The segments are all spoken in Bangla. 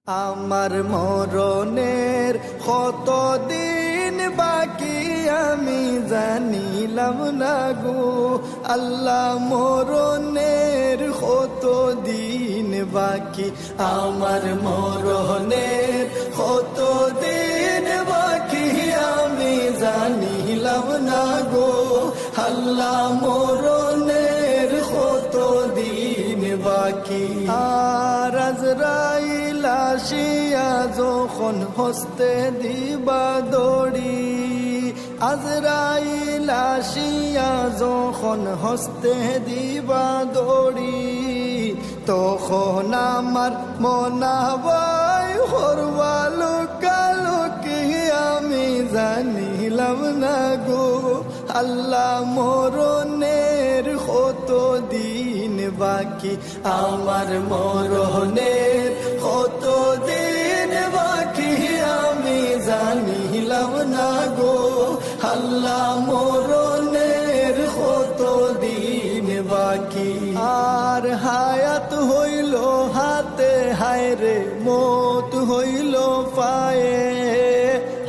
আমার মরণের কতদিন বাকি আমি জানিলাম না গো আল্লাহ, মরণের কতদিন বাকি, আমার মরণের কতদিন বাকি আমি জানিলাম না গো আল্লাহ, মরণের কতদিন বাকি। আর আজরাইল আসিয়া যখন হস্তে দিবা দড়ি, আজরাইল আসিয়া যখন হস্তে দিবা দড়ি, তখন আমার মনাবাই হরবালো কালো কি আমি জানিলাম না গো আল্লাহ, মরণের কতদিন বাকি, আমার মরণের কতদিন বাকি আমি জানিলাম না গো আল্লাহ, মরণের কতদিন বাকি। আর হায়াত হইল হাতে হায়রে মত হইল পায়ে,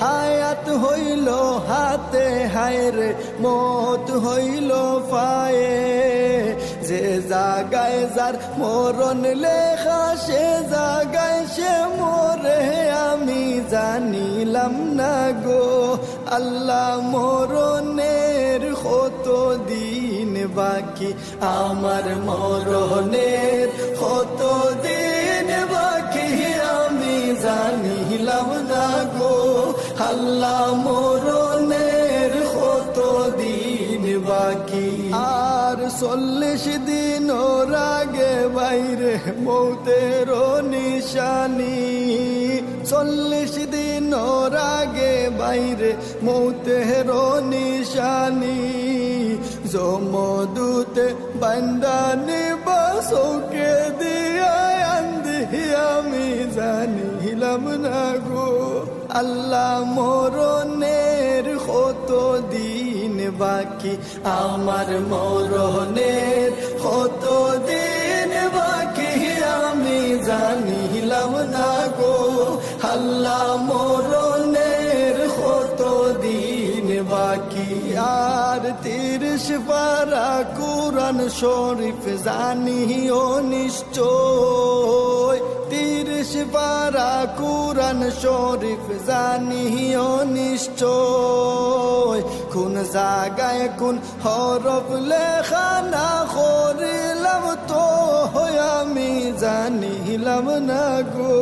হায়াত হইল হাতে হায়রে মত হইল পায়ে, যে জাগায় যার মরণ লেখা সে জাগায় সে মরে আমি জানিলাম না গো আল্লাহ, মরণের কতদিন বাকি, আমার মরণের কতদিন বাকি আমি জানিলাম না গো আল্লাহ, মরণের কতদিন বাকি। আর 40 দিন ওর আগে বাইরে মৌতের নিশানি, 40 দিন ওর আগে বাইরে মৌতের নিশানি, জমদূতে বান্দানি বাসকে দিয়া আন্দি আমি জানিলাম না গো আল্লাহ, মরণের কতদিন বাকি, আমার মরণের কতদিন বাকি আমি জানিলাম না গো আল্লাহ, মরণের কতদিন বাকি। আর 30 পারা কুরআন শরীফ জানিও নিশ্চয়, 30 পারা কুরআন শরীফ জানিও নিশ্চয়, কোন জায়গায় কোন হরফ লেখা না করিলাম তো আমি জানিলাম না গো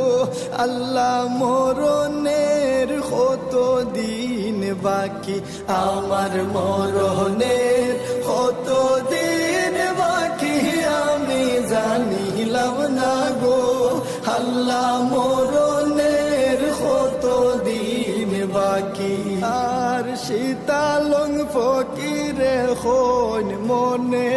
আল্লাহ, মরণের কতদিন বাকি, আমার মরণের কতদিন বাকি আমি জানিলাম না গো আল্লাহ, মরণের কতদিন বাকি। আর শীতালং ফকিরে হন মনে